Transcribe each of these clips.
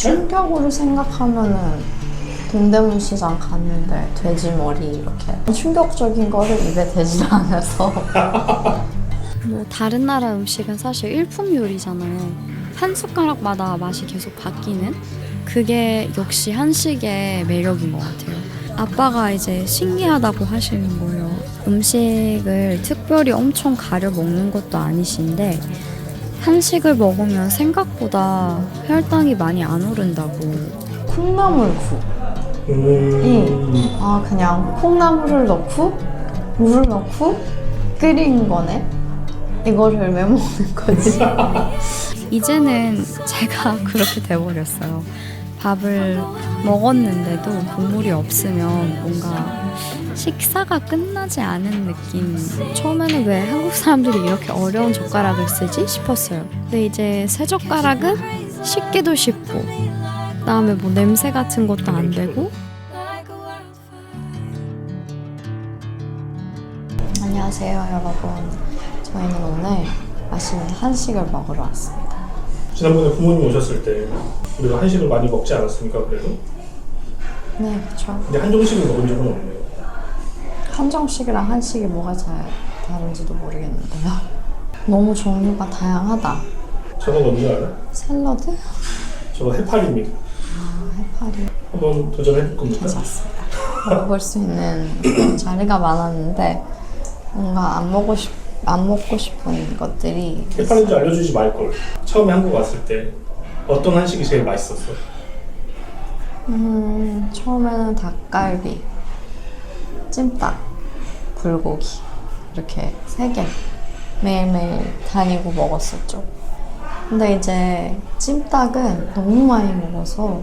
충격으로 생각하면은 동대문 시장 갔는데 돼지 머리 이렇게 충격적인 거를 입에 대지를 않아서 뭐 다른 나라 음식은 사실 일품 요리잖아요. 한 숟가락마다 맛이 계속 바뀌는 그게 역시 한식의 매력인 것 같아요. 아빠가 이제 신기하다고 하시는 거예요. 음식을 특별히 엄청 가려 먹는 것도 아니신데 한식을 먹으면 생각보다 혈당이 많이 안 오른다고. 콩나물국이 그냥 콩나물을 넣고 물을 넣고 끓인 거네? 이거를 왜 먹는 거지? 이제는 제가 그렇게 돼버렸어요. 밥을 먹었는데도 국물이 없으면 뭔가 식사가 끝나지 않은 느낌. 처음에는 왜 한국 사람들이 이렇게 어려운 젓가락을 쓰지 싶었어요. 근데 이제 새 젓가락은 씻기도 쉽고 그다음에 뭐 냄새 같은 것도 안 되고. 안녕하세요 여러분. 저희는 오늘 맛있는 한식을 먹으러 왔습니다. 지난번에 부모님 오셨을 때 우리가 한식을 많이 먹지 않았습니까? 그래도? 네, 그렇죠. 근데 한정식을 먹은 적은 없네요. 한정식이랑 한식이 뭐가 다른지도 모르겠는데요. 너무 종류가 다양하다. 저거 뭔지 알아? 샐러드? 저거 해파리입니다. 해파리. 한번 도전해볼 겁니다. 괜찮습니다. 먹을 수 있는 그런 자리가 많았는데 뭔가 안 먹고 싶은 것들이 해파리인지 알려주지 말걸. 처음에 한국 왔을 때 어떤 한식이 제일 맛있었어? 처음에는 닭갈비, 찜닭, 불고기 이렇게 3개 매일매일 다니고 먹었었죠. 근데 이제 찜닭은 너무 많이 먹어서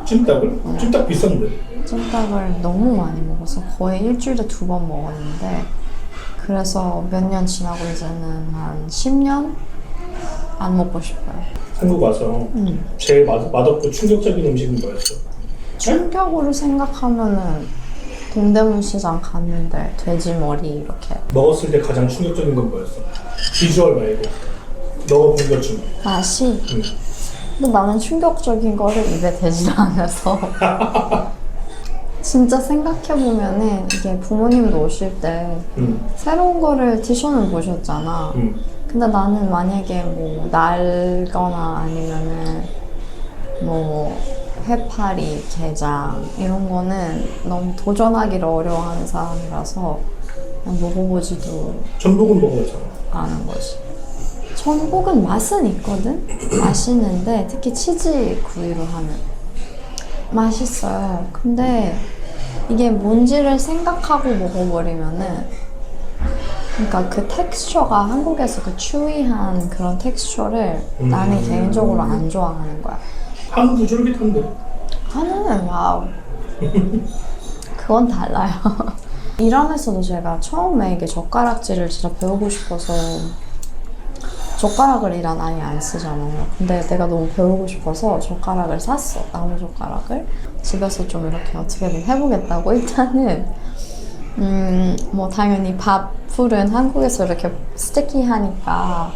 찜닭을? 찜닭 비싼데. 찜닭을 너무 많이 먹어서 거의 일주일에 2번 먹었는데 그래서 몇 년 지나고 이제는 한 10년 안 먹고 싶어요. 한국 와서 제일 맛없고 충격적인 음식은 뭐였어? 충격으로 생각하면은 동대문 시장 갔는데 돼지 머리 이렇게 먹었을 때 가장 충격적인 건 뭐였어? 비주얼 말고 먹어본 것 중. 맛이 근데 나는 충격적인 거를 입에 대지를 않아서 진짜 생각해보면은 이게 부모님도 오실 때 새로운 거를 드셔는 보셨잖아. 근데 나는 만약에 뭐 날거나 아니면은 뭐 해파리, 게장 이런 거는 너무 도전하기를 어려워하는 사람이라서 그냥 먹어보지도 전복은 먹어봤잖아. 않은 거지. 전복은 맛은 있거든? 맛있는데 특히 치즈 구이로 하면 맛있어요. 근데 이게 뭔지를 생각하고 먹어버리면은 그러니까 그 텍스처가 한국에서 그 추위한 그런 텍스처를 나는 개인적으로 안 좋아하는 거야. 한우도 쫄깃한데. 한우는 와우. 그건 달라요. 이란에서도 제가 처음에 이게 젓가락질을 진짜 배우고 싶어서 젓가락을 이란 아예 안 쓰잖아요. 근데 내가 너무 배우고 싶어서 젓가락을 샀어. 나무 젓가락을. 집에서 좀 이렇게 어떻게든 해보겠다고. 일단은 뭐 당연히 밥풀은 한국에서 이렇게 스티키하니까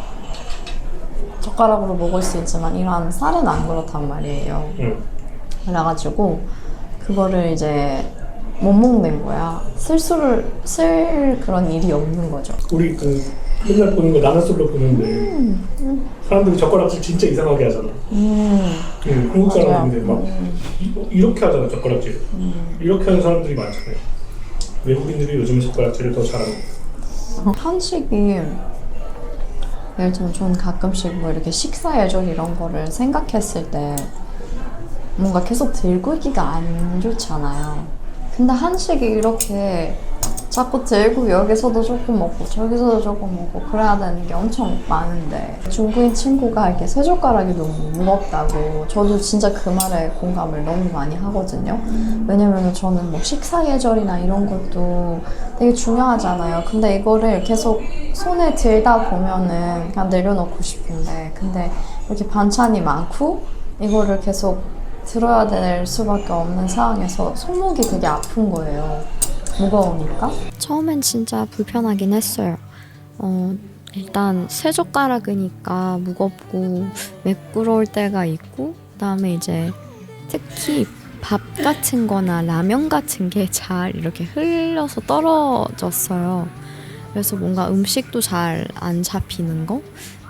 젓가락으로 먹을 수 있지만 이란 쌀은 안 그렇단 말이에요. 그래가지고 그거를 이제 못 먹는 거야. 쓸 그런 일이 없는 거죠. 우리 그 맨날 보는 거 나나솔로 보는데 사람들이 젓가락질 진짜 이상하게 하잖아. 한국 사람인데 막 이렇게 하잖아 젓가락질. 이렇게 하는 사람들이 많잖아요. 외국인들이 요즘에 젓가락질을 더 잘하는 거예요. 한식이 예를 들면 저는 가끔씩 뭐 이렇게 식사 예절 이런 거를 생각했을 때 뭔가 계속 들고 있기가 안 좋잖아요. 근데 한식이 이렇게 자꾸 들고 여기서도 조금 먹고 저기서도 조금 먹고 그래야 되는 게 엄청 많은데 중국인 친구가 이렇게 새 젓가락이 너무 무겁다고 저도 진짜 그 말에 공감을 너무 많이 하거든요. 왜냐면 저는 뭐 식사 예절이나 이런 것도 되게 중요하잖아요. 근데 이거를 계속 손에 들다 보면은 그냥 내려놓고 싶은데 근데 이렇게 반찬이 많고 이거를 계속 들어야 될 수밖에 없는 상황에서 손목이 되게 아픈 거예요. 무거우니까? 처음엔 진짜 불편하긴 했어요. 일단 새 젓가락이니까 무겁고 매끄러울 때가 있고 그다음에 이제 특히 밥 같은 거나 라면 같은 게 잘 이렇게 흘려서 떨어졌어요. 그래서 뭔가 음식도 잘 안 잡히는 거?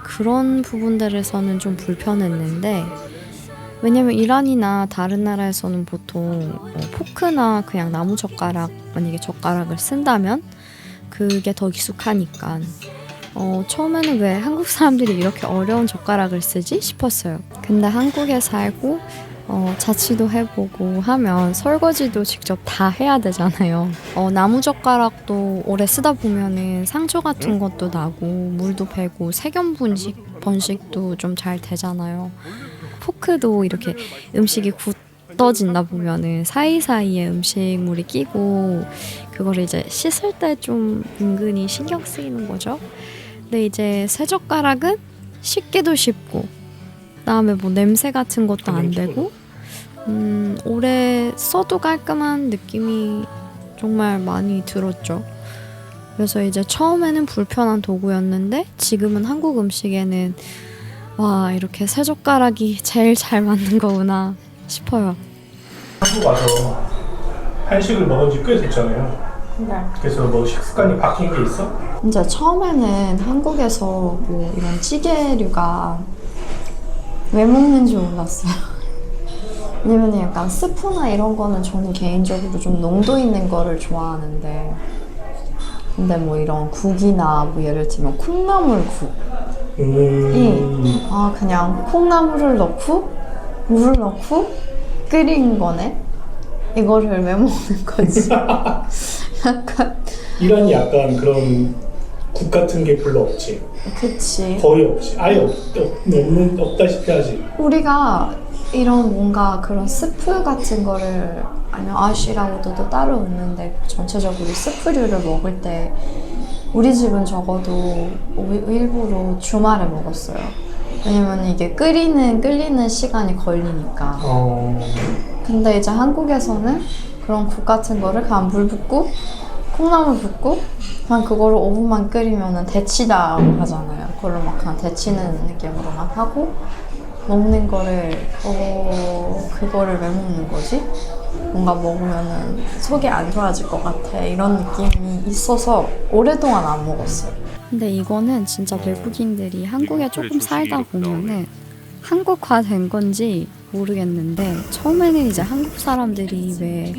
그런 부분들에서는 좀 불편했는데, 왜냐면 이란이나 다른 나라에서는 보통 포크나 그냥 나무 젓가락, 만약에 젓가락을 쓴다면 그게 더 익숙하니까 처음에는 왜 한국 사람들이 이렇게 어려운 젓가락을 쓰지 싶었어요. 근데 한국에 살고 자취도 해보고 하면 설거지도 직접 다 해야 되잖아요. 나무 젓가락도 오래 쓰다 보면은 상처 같은 것도 나고 물도 배고 세균 번식도 좀 잘 되잖아요. 포크도 이렇게 음식이 굳어진다 보면은 사이사이에 음식물이 끼고 그거를 이제 씻을 때 좀 은근히 신경 쓰이는 거죠. 근데 이제 새 젓가락은 씻기도 쉽고, 그다음에 뭐 냄새 같은 것도 안 되고, 오래 써도 깔끔한 느낌이 정말 많이 들었죠. 그래서 이제 처음에는 불편한 도구였는데 지금은 한국 음식에는 와, 이렇게 새 젓가락이 제일 잘 맞는 거구나 싶어요. 한국 와서 한식을 먹은 지 꽤 됐잖아요. 네. 그래서 뭐 식습관이 바뀐 게 있어? 이제 처음에는 한국에서 뭐 이런 찌개류가 왜 먹는지 몰랐어요. 왜냐면 약간 스프나 이런 거는 저는 개인적으로 좀 농도 있는 거를 좋아하는데, 근데 뭐 이런 국이나 뭐 예를 들면 콩나물국 그냥 콩나물을 넣고 물을 넣고 끓인 거네? 이거를 왜 먹는 거지? 약간 이란이 약간 그런 국 같은 게 별로 없지. 그치. 거의 없지. 아예 없다시피 하지. 우리가 이런 뭔가 그런 스프 같은 거를, 아니면 아쉬라고도 또 따로 있는데 전체적으로 스프류를 먹을 때 우리 집은 적어도 일부러 주말에 먹었어요. 왜냐면 이게 끓이는 시간이 걸리니까. 근데 이제 한국에서는 그런 국 같은 거를 그냥 물 붓고 콩나물 붓고 그냥 그거를 5분만 끓이면 데치다고 하잖아요. 그걸 막 그냥 데치는 느낌으로만 하고 먹는 거를 그거를 왜 먹는 거지? 뭔가 먹으면은 속이 안 좋아질 것 같아. 이런 느낌이 있어서 오랫동안 안 먹었어요. 근데 이거는 진짜 외국인들이 한국에 조금 살다 보면은 한국화된 건지 모르겠는데, 처음에는 이제 한국 사람들이 왜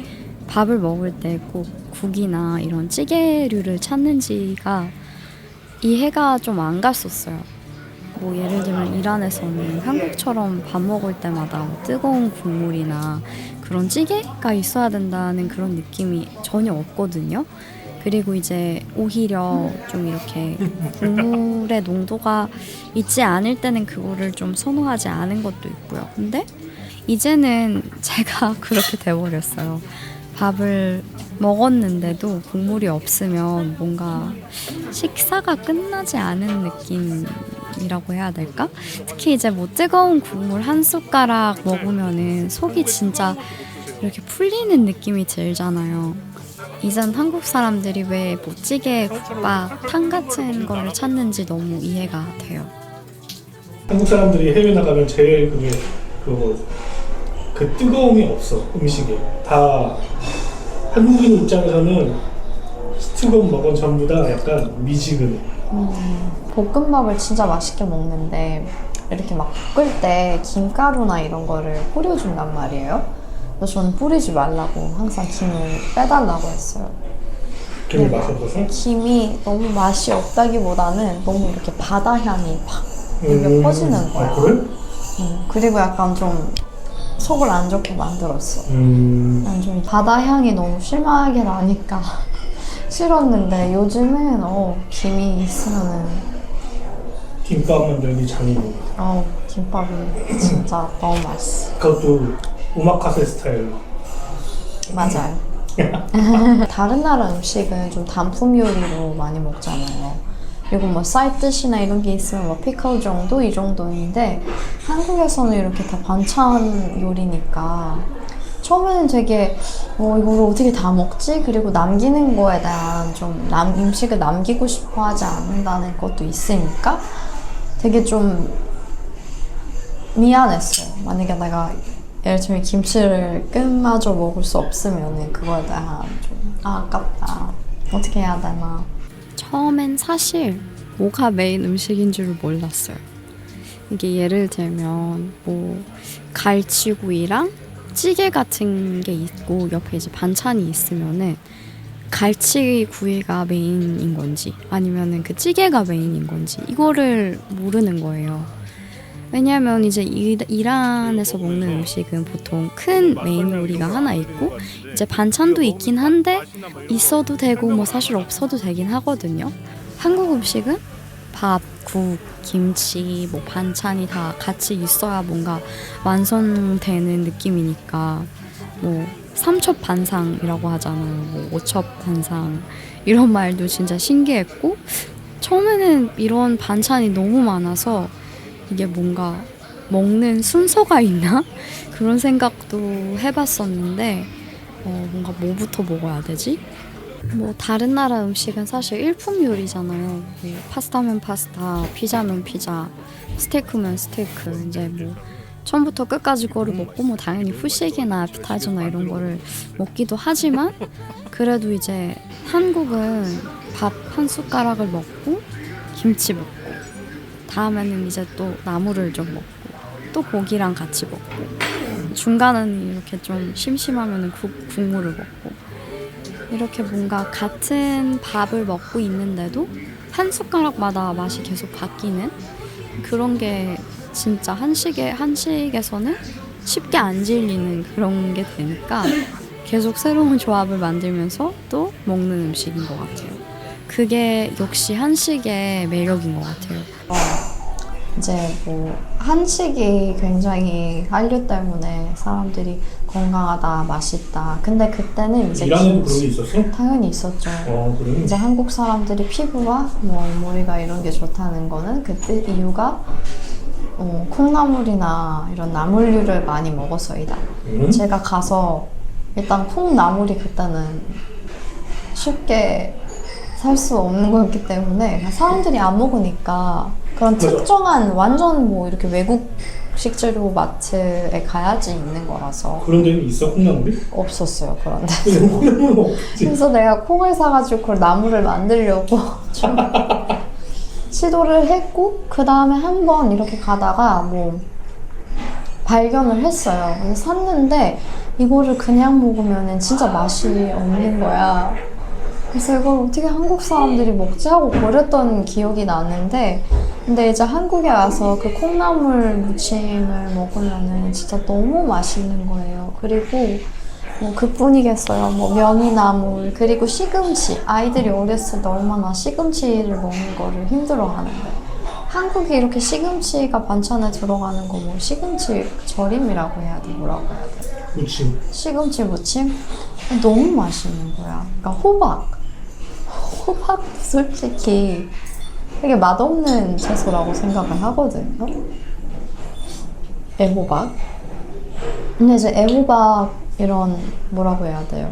밥을 먹을 때 꼭 국이나 이런 찌개류를 찾는지가 이해가 좀 안 갔었어요. 뭐 예를 들면 이란에서는 한국처럼 밥 먹을 때마다 뜨거운 국물이나 그런 찌개가 있어야 된다는 그런 느낌이 전혀 없거든요. 그리고 이제 오히려 좀 이렇게 국물의 농도가 있지 않을 때는 그거를 좀 선호하지 않은 것도 있고요. 근데 이제는 제가 그렇게 돼버렸어요. 밥을 먹었는데도 국물이 없으면 뭔가 식사가 끝나지 않은 느낌이라고 해야 될까? 특히 이제 뭐 뜨거운 국물 한 숟가락 먹으면은 속이 진짜 이렇게 풀리는 느낌이 들잖아요. 이젠 한국 사람들이 왜 뭐 찌개, 국밥, 탕 같은 거를 찾는지 너무 이해가 돼요. 한국 사람들이 해외 나가면 제일 그 뜨거움이 없어, 음식에. 다 한국인 입장에서는 스튜건 먹은 전부 다 약간 미지근해. 볶음밥을 진짜 맛있게 먹는데 이렇게 막 볶을 때 김가루나 이런 거를 뿌려준단 말이에요. 그래서 저는 뿌리지 말라고 항상 김을 빼달라고 했어요. 김이 맛이 없어서? 김이 너무 맛이 없다기보다는 너무 이렇게 바다 향이 팍 입에 퍼지는 거야. 아, 그래? 그리고 약간 좀 속을 안 좋게 만들었어. 난 좀 바다 향이 너무 심하게 나니까 싫었는데 요즘은 김이 있으면은 김밥 만들기 장인. 김밥이 진짜 너무 맛있어. 그것도 오마카세 스타일로. 맞아요. 다른 나라 음식은 좀 단품 요리로 많이 먹잖아요. 그리고 뭐 사이드디시나 이런 게 있으면 뭐 피클 정도 이 정도인데 한국에서는 이렇게 다 반찬 요리니까 처음에는 되게 이걸 어떻게 다 먹지? 그리고 남기는 거에 대한 좀 음식을 남기고 싶어 하지 않는다는 것도 있으니까 되게 좀 미안했어요. 만약에 내가 예를 들면 김치를 끝마저 먹을 수 없으면 그거에 대한 좀 아깝다. 어떻게 해야 되나. 처음엔 사실 뭐가 메인 음식인 줄 몰랐어요. 이게 예를 들면 뭐 갈치구이랑 찌개 같은 게 있고 옆에 이제 반찬이 있으면은 갈치구이가 메인인 건지 아니면은 그 찌개가 메인인 건지 이거를 모르는 거예요. 왜냐하면 이제 이란에서 먹는 음식은 보통 큰 메인 요리가 하나 있고 이제 반찬도 있긴 한데 있어도 되고 뭐 사실 없어도 되긴 하거든요. 한국 음식은 밥, 국, 김치, 뭐 반찬이 다 같이 있어야 뭔가 완성되는 느낌이니까 뭐 삼첩반상이라고 하잖아요. 뭐 오첩반상 이런 말도 진짜 신기했고 처음에는 이런 반찬이 너무 많아서 이게 뭔가 먹는 순서가 있나? 그런 생각도 해봤었는데 뭔가 뭐부터 먹어야 되지? 뭐 다른 나라 음식은 사실 일품 요리잖아요. 뭐 파스타면 파스타, 피자면 피자, 스테이크면 스테이크. 이제 뭐 처음부터 끝까지 그거를 먹고 뭐 당연히 후식이나 피타이저나 이런 거를 먹기도 하지만 그래도 이제 한국은 밥 한 숟가락을 먹고 김치 먹고 다음에는 이제 또 나물을 좀 먹고 또 고기랑 같이 먹고 중간은 이렇게 좀 심심하면 국물을 먹고 이렇게 뭔가 같은 밥을 먹고 있는데도 한 숟가락마다 맛이 계속 바뀌는 그런 게 진짜 한식에서는 쉽게 안 질리는 그런 게 되니까 계속 새로운 조합을 만들면서 또 먹는 음식인 것 같아요. 그게 역시 한식의 매력인 것 같아요. 이제 뭐 한식이 굉장히 한류 때문에 사람들이 건강하다, 맛있다. 근데 그때는 이제 이란에도 그런 게 있었어? 당연히 있었죠. 그래? 이제 한국 사람들이 피부와 뭐 머리가 이런 게 좋다는 거는 그때 이유가 콩나물이나 이런 나물류를 많이 먹어서이다. 제가 가서 일단 콩나물이 그때는 쉽게 살 수 없는 거였기 때문에 사람들이 안 먹으니까 그런 특정한 완전 뭐 이렇게 외국 식재료 마트에 가야지 있는 거라서 그런 데는 있어? 콩나물이? 없었어요. 그런데 콩나물은 없지. 그래서 내가 콩을 사가지고 그걸 나물을 만들려고 좀 시도를 했고 그 다음에 한 번 이렇게 가다가 뭐 발견을 했어요. 그래서 샀는데 이거를 그냥 먹으면 진짜 맛이 없는 거야. 그래서 이걸 어떻게 한국 사람들이 먹지 하고 버렸던 기억이 나는데 근데 이제 한국에 와서 그 콩나물 무침을 먹으면은 진짜 너무 맛있는 거예요. 그리고 뭐 그뿐이겠어요. 뭐 명이나물 그리고 시금치. 아이들이 어렸을 때 얼마나 시금치를 먹는 거를 힘들어하는데 한국에 이렇게 시금치가 반찬에 들어가는 거 뭐 시금치 절임이라고 해야 돼? 뭐라고 해야 돼? 무침. 시금치 무침? 너무 맛있는 거야. 그러니까 호박도 솔직히 되게 맛없는 채소라고 생각을 하거든요. 애호박. 근데 이제 애호박 이런 뭐라고 해야 돼요?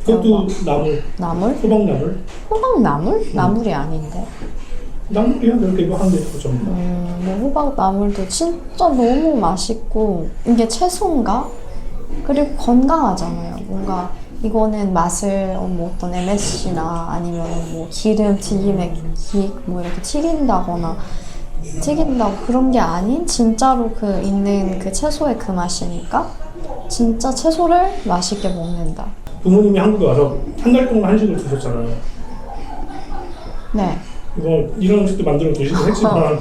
그것도 나물. 나물? 호박나물? 호박나물? 나물이 아닌데. 나물이야. 이렇게 이거 한 개 더 전부. 뭐 호박 나물도 진짜 너무 맛있고 이게 채소인가? 그리고 건강하잖아요. 뭔가 이거는 맛을 뭐 어떤 MSG나 아니면 뭐 기름 튀김에 뭐 이렇게 튀긴다고 그런 게 아닌 진짜로 그 있는 그 채소의 그 맛이니까 진짜 채소를 맛있게 먹는다. 부모님이 한국에 와서 한 달 동안 한식을 드셨잖아. 네. 이런 음식도 만들어 드시긴 했지만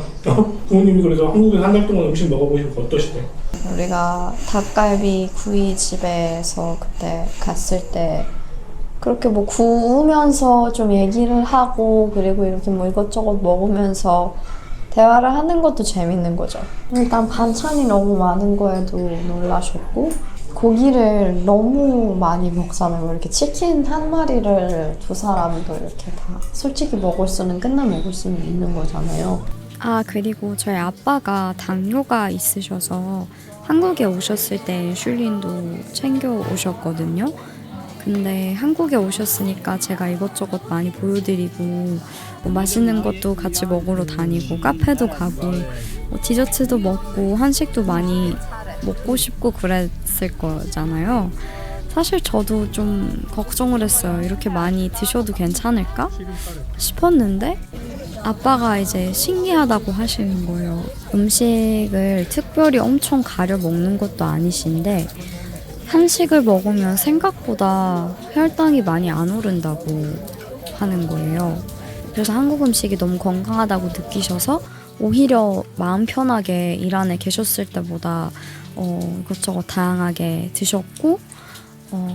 부모님이 그래서 한국에서 한 달 동안 음식 먹어보시고 어떠시대? 우리가 닭갈비 구이집에서 그때 갔을 때 그렇게 뭐 구우면서 좀 얘기를 하고 그리고 이렇게 뭐 이것저것 먹으면서 대화를 하는 것도 재밌는 거죠. 일단 반찬이 너무 많은 거에도 놀라셨고 고기를 너무 많이 먹잖아요. 뭐 이렇게 치킨 한 마리를 두 사람도 이렇게 다 솔직히 먹을 수는 있는 거잖아요. 아, 그리고 저희 아빠가 당뇨가 있으셔서 한국에 오셨을 때 인슐린도 챙겨 오셨거든요. 근데 한국에 오셨으니까 제가 이것저것 많이 보여드리고 뭐 맛있는 것도 같이 먹으러 다니고 카페도 가고 뭐 디저트도 먹고 한식도 많이 먹고 싶고 그랬을 거잖아요. 사실 저도 좀 걱정을 했어요. 이렇게 많이 드셔도 괜찮을까 싶었는데 아빠가 이제 신기하다고 하시는 거예요. 음식을 특별히 엄청 가려 먹는 것도 아니신데 한식을 먹으면 생각보다 혈당이 많이 안 오른다고 하는 거예요. 그래서 한국 음식이 너무 건강하다고 느끼셔서 오히려 마음 편하게 이란에 계셨을 때보다 이것저것 다양하게 드셨고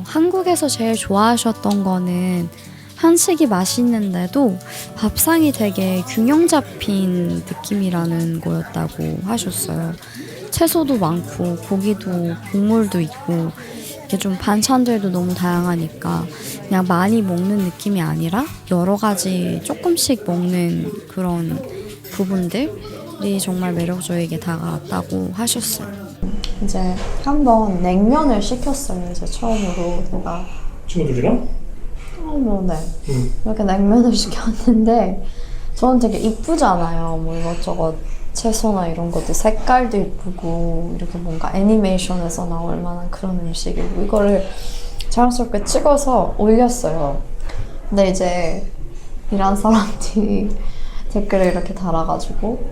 한국에서 제일 좋아하셨던 거는 한식이 맛있는데도 밥상이 되게 균형 잡힌 느낌이라는 거였다고 하셨어요. 채소도 많고 고기도 국물도 있고 이게 좀 반찬들도 너무 다양하니까 그냥 많이 먹는 느낌이 아니라 여러 가지 조금씩 먹는 그런 부분들이 정말 매력적이게 다가왔다고 하셨어요. 이제 한번 냉면을 시켰어요. 이제 처음으로 제가 친구들이랑? 네. 이렇게 냉면을 시켰는데 저는 되게 이쁘잖아요. 뭐 이것저것 채소나 이런 것도 색깔도 이쁘고 이렇게 뭔가 애니메이션에서 나올 만한 그런 음식이고 이거를 자연스럽게 찍어서 올렸어요. 근데 이제 이란 사람들이 댓글을 이렇게 달아가지고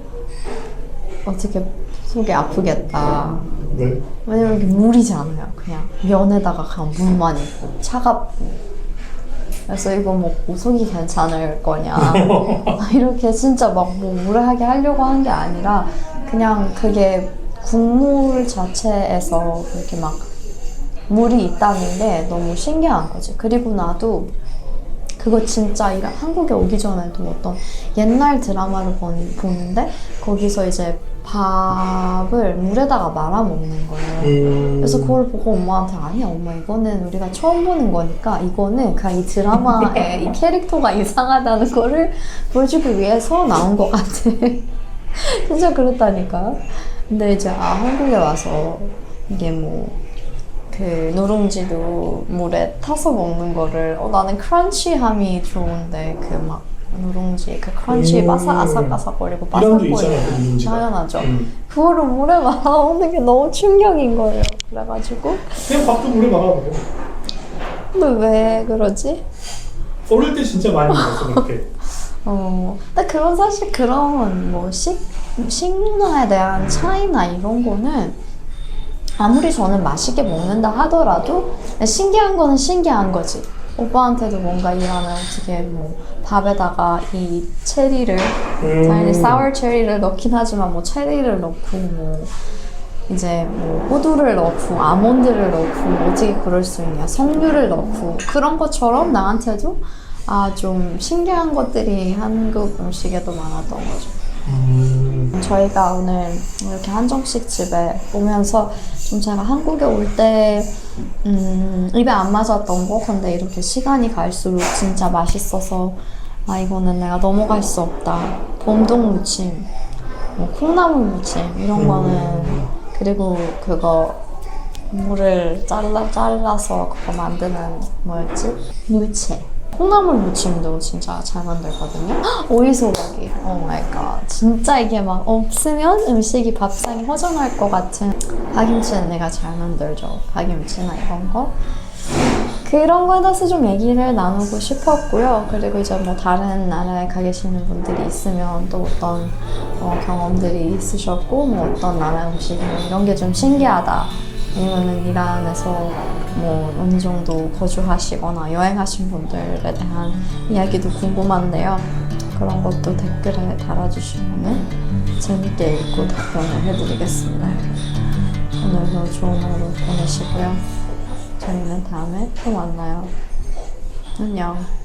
어떻게 속이 아프겠다. 네. 왜냐면 이게 물이지 않아요. 그냥 면에다가 그냥 물만 있고 차갑고. 그래서 이거 먹고 속이 괜찮을 거냐. 이렇게 진짜 막 뭐 무례하게 하려고 한 게 아니라 그냥 그게 국물 자체에서 이렇게 막 물이 있다는 게 너무 신기한 거지. 그리고 나도 그거 진짜 한국에 오기 전에도 어떤 옛날 드라마를 보는데 거기서 이제 밥을 물에다가 말아 먹는 거예요. 그래서 그걸 보고 엄마한테 아니야 엄마 이거는 우리가 처음 보는 거니까 이거는 그냥 이 드라마의 이 캐릭터가 이상하다는 거를 보여주기 위해서 나온 것 같아. 진짜 그랬다니까. 근데 이제 한국에 와서 이게 뭐 그 누룽지도 물에 타서 먹는 거를 나는 크런치함이 좋은데 그 막 누룽지 그 크런치 아삭아삭거리고 이란도 있잖아요, 바삭거리고 그 누룽지가. 당연하죠. 그거를 물에 말아 먹는 게 너무 충격인 거예요. 그래가지고 그냥 밥도 물에 말아 먹어. 근데 왜 그러지? 어릴 때 진짜 많이 먹었어 그렇게. 근데 사실 그런 뭐 식문화에 대한 차이나 이런 거는 아무리 저는 맛있게 먹는다 하더라도 신기한 거는 신기한 거지. 오빠한테도 뭔가 이란에 어떻게 뭐 밥에다가 이 체리를 당연히 사워 체리를 넣긴 하지만 뭐 체리를 넣고 뭐 이제 뭐 호두를 넣고 아몬드를 넣고 어떻게 그럴 수 있냐 석류를 넣고 그런 것처럼 나한테도 좀 신기한 것들이 한국 음식에도 많았던 거죠. 저희가 오늘 이렇게 한정식 집에 오면서 좀 제가 한국에 올 때 입에 안 맞았던 거 근데 이렇게 시간이 갈수록 진짜 맛있어서 이거는 내가 넘어갈 수 없다. 봄동 무침, 뭐 콩나물 무침 이런 거는 그리고 그거 물을 잘라서 그거 만드는 뭐였지? 무채. 콩나물 무침도 진짜 잘 만들거든요. 오이소박이. 오 마이 갓. 진짜 이게 막 없으면 음식이 밥상이 허전할 것 같은 파김치는 내가 잘 만들죠. 파김치나 이런 거. 그런 거에 대해서 좀 얘기를 나누고 싶었고요. 그리고 이제 뭐 다른 나라에 가 계시는 분들이 있으면 또 어떤 경험들이 있으셨고 뭐 어떤 나라 음식이나 이런 게 좀 신기하다. 아니면은 이란에서 뭐 어느 정도 거주하시거나 여행하신 분들에 대한 이야기도 궁금한데요. 그런 것도 댓글에 달아주시면 재밌게 읽고 답변을 해드리겠습니다. 오늘도 좋은 하루 보내시고요. 저희는 다음에 또 만나요. 안녕.